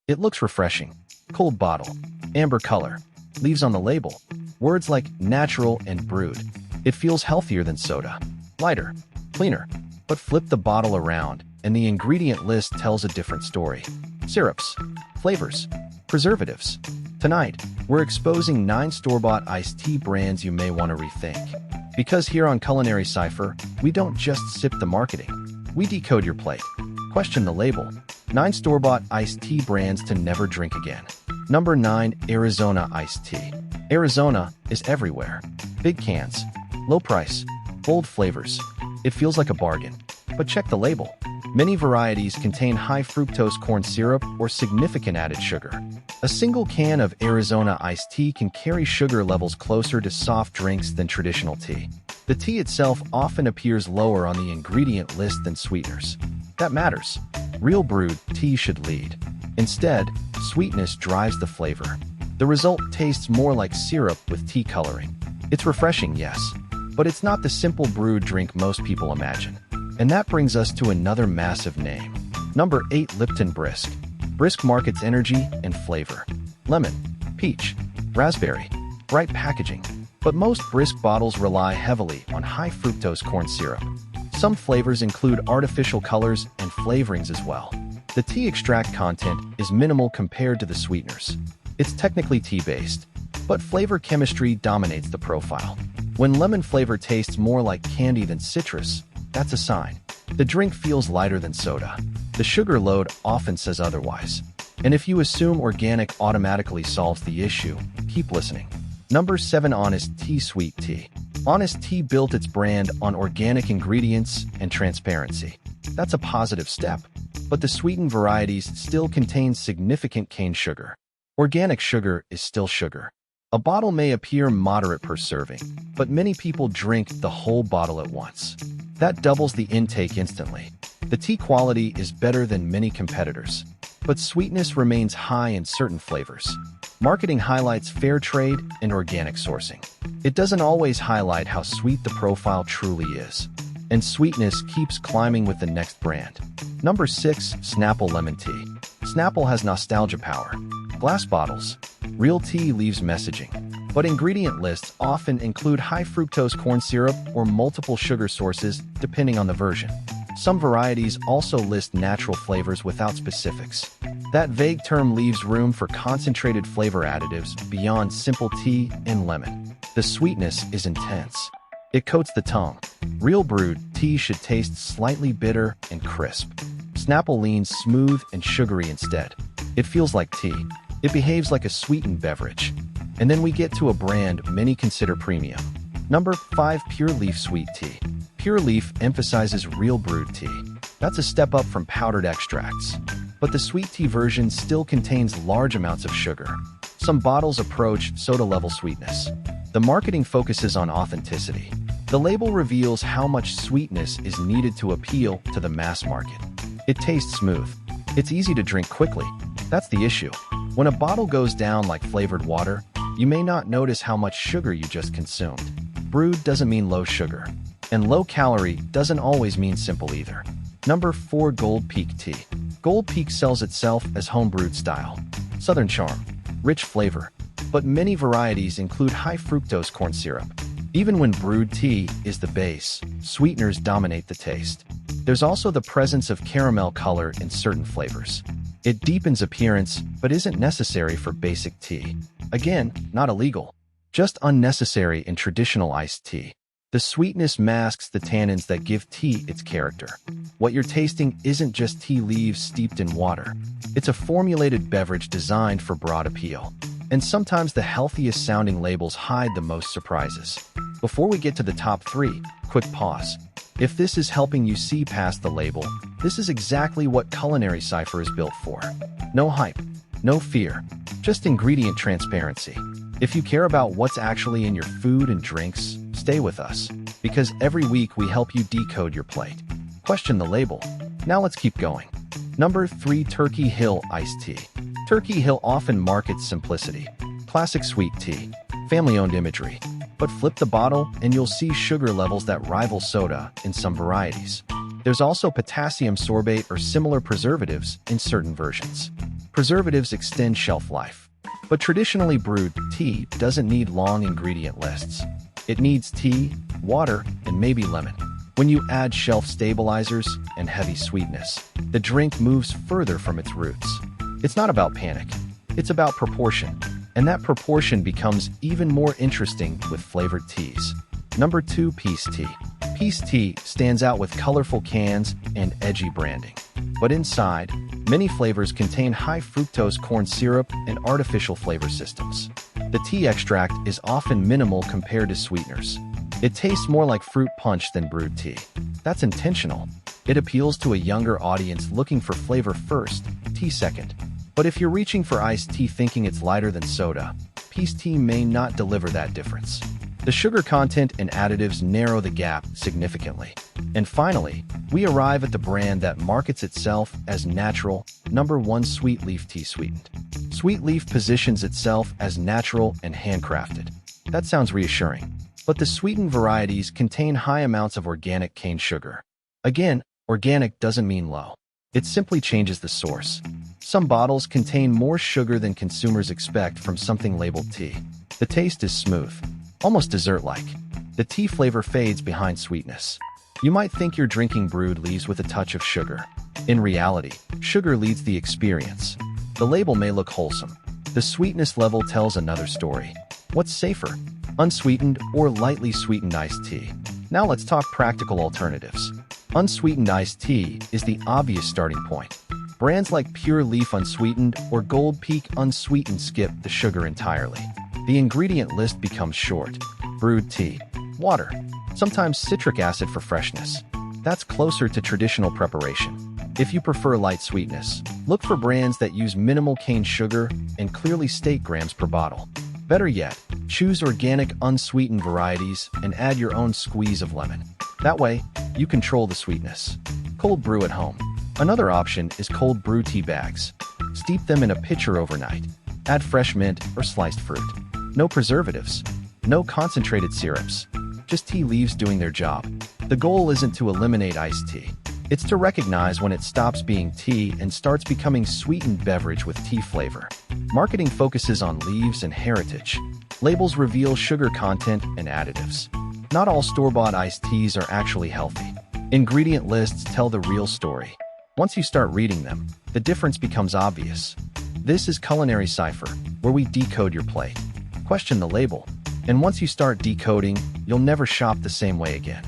It looks refreshing. Cold bottle. Amber color. Leaves on the label. Words like natural and brewed. It feels healthier than soda. Lighter. Cleaner. But flip the bottle around, and the ingredient list tells a different story. Syrups. Flavors. Preservatives. Tonight, we're exposing 9 store-bought iced tea brands you may want to rethink. Because here on Culinary Cipher, we don't just sip the marketing. We decode your plate. Question the label. 9 store-bought iced tea brands to never drink again. Number 9. Arizona iced tea. Arizona is everywhere. Big cans. Low price. Bold flavors. It feels like a bargain. But check the label. Many varieties contain high fructose corn syrup or significant added sugar. A single can of Arizona iced tea can carry sugar levels closer to soft drinks than traditional tea. The tea itself often appears lower on the ingredient list than sweeteners. That matters. Real brewed tea should lead. Instead, sweetness drives the flavor. The result tastes more like syrup with tea coloring. It's refreshing, yes, but it's not the simple brewed drink most people imagine. And that brings us to another massive name. Number 8. Lipton Brisk. Brisk markets energy and flavor. Lemon, peach, raspberry, bright packaging. But most Brisk bottles rely heavily on high fructose corn syrup. Some flavors include artificial colors and flavorings as well. The tea extract content is minimal compared to the sweeteners. It's technically tea-based, but flavor chemistry dominates the profile. When lemon flavor tastes more like candy than citrus, that's a sign. The drink feels lighter than soda. The sugar load often says otherwise. And if you assume organic automatically solves the issue, keep listening. Number 7. Honest Tea Sweet Tea. Honest Tea built its brand on organic ingredients and transparency. That's a positive step. But the sweetened varieties still contain significant cane sugar. Organic sugar is still sugar. A bottle may appear moderate per serving, but many people drink the whole bottle at once. That doubles the intake instantly. The tea quality is better than many competitors, but sweetness remains high in certain flavors. Marketing highlights fair trade and organic sourcing. It doesn't always highlight how sweet the profile truly is. And sweetness keeps climbing with the next brand. Number 6. Snapple Lemon Tea. Snapple has nostalgia power. Glass bottles. Real tea leaves messaging. But ingredient lists often include high fructose corn syrup or multiple sugar sources, depending on the version. Some varieties also list natural flavors without specifics. That vague term leaves room for concentrated flavor additives beyond simple tea and lemon. The sweetness is intense. It coats the tongue. Real brewed tea should taste slightly bitter and crisp. Snapple leans smooth and sugary instead. It feels like tea. It behaves like a sweetened beverage. And then we get to a brand many consider premium. Number 5. Pure Leaf Sweet Tea. Pure Leaf emphasizes real brewed tea. That's a step up from powdered extracts. But the sweet tea version still contains large amounts of sugar. Some bottles approach soda-level sweetness. The marketing focuses on authenticity. The label reveals how much sweetness is needed to appeal to the mass market. It tastes smooth. It's easy to drink quickly. That's the issue. When a bottle goes down like flavored water, you may not notice how much sugar you just consumed. Brewed doesn't mean low sugar. And low calorie doesn't always mean simple either. Number 4. Gold Peak Tea. Gold Peak sells itself as home-brewed style. Southern charm. Rich flavor. But many varieties include high fructose corn syrup. Even when brewed tea is the base, sweeteners dominate the taste. There's also the presence of caramel color in certain flavors. It deepens appearance, but isn't necessary for basic tea. Again, not illegal, just unnecessary in traditional iced tea. The sweetness masks the tannins that give tea its character. What you're tasting isn't just tea leaves steeped in water. It's a formulated beverage designed for broad appeal. And sometimes the healthiest sounding labels hide the most surprises. Before we get to the top 3, quick pause. If this is helping you see past the label, this is exactly what Culinary Cipher is built for. No hype, no fear, just ingredient transparency. If you care about what's actually in your food and drinks, stay with us, because every week we help you decode your plate. Question the label. Now let's keep going. Number 3. Turkey Hill Iced Tea. Turkey Hill often markets simplicity. Classic sweet tea. Family-owned imagery. But flip the bottle and you'll see sugar levels that rival soda in some varieties. There's also potassium sorbate or similar preservatives in certain versions. Preservatives extend shelf life. But traditionally brewed tea doesn't need long ingredient lists. It needs tea, water, and maybe lemon. When you add shelf stabilizers and heavy sweetness, the drink moves further from its roots. It's not about panic. It's about proportion. And that proportion becomes even more interesting with flavored teas. Number 2, Peace Tea. Peace Tea stands out with colorful cans and edgy branding. But inside, many flavors contain high fructose corn syrup and artificial flavor systems. The tea extract is often minimal compared to sweeteners. It tastes more like fruit punch than brewed tea. That's intentional. It appeals to a younger audience looking for flavor first, tea second. But if you're reaching for iced tea thinking it's lighter than soda, Peace Tea may not deliver that difference. The sugar content and additives narrow the gap significantly. And finally, we arrive at the brand that markets itself as natural, number 1, Sweet Leaf Tea Sweetened. Sweet Leaf positions itself as natural and handcrafted. That sounds reassuring. But the sweetened varieties contain high amounts of organic cane sugar. Again, organic doesn't mean low. It simply changes the source. Some bottles contain more sugar than consumers expect from something labeled tea. The taste is smooth, almost dessert-like. The tea flavor fades behind sweetness. You might think you're drinking brewed leaves with a touch of sugar. In reality, sugar leads the experience. The label may look wholesome. The sweetness level tells another story. What's safer? Unsweetened or lightly sweetened iced tea? Now let's talk practical alternatives. Unsweetened iced tea is the obvious starting point. Brands like Pure Leaf Unsweetened or Gold Peak Unsweetened skip the sugar entirely. The ingredient list becomes short. Brewed tea, water, sometimes citric acid for freshness. That's closer to traditional preparation. If you prefer light sweetness, look for brands that use minimal cane sugar and clearly state grams per bottle. Better yet, choose organic unsweetened varieties and add your own squeeze of lemon. That way, you control the sweetness. Cold brew at home. Another option is cold brew tea bags. Steep them in a pitcher overnight. Add fresh mint or sliced fruit. No preservatives. No concentrated syrups. Just tea leaves doing their job. The goal isn't to eliminate iced tea. It's to recognize when it stops being tea and starts becoming sweetened beverage with tea flavor. Marketing focuses on leaves and heritage. Labels reveal sugar content and additives. Not all store-bought iced teas are actually healthy. Ingredient lists tell the real story. Once you start reading them, the difference becomes obvious. This is Culinary Cipher, where we decode your plate. Question the label, and once you start decoding, you'll never shop the same way again.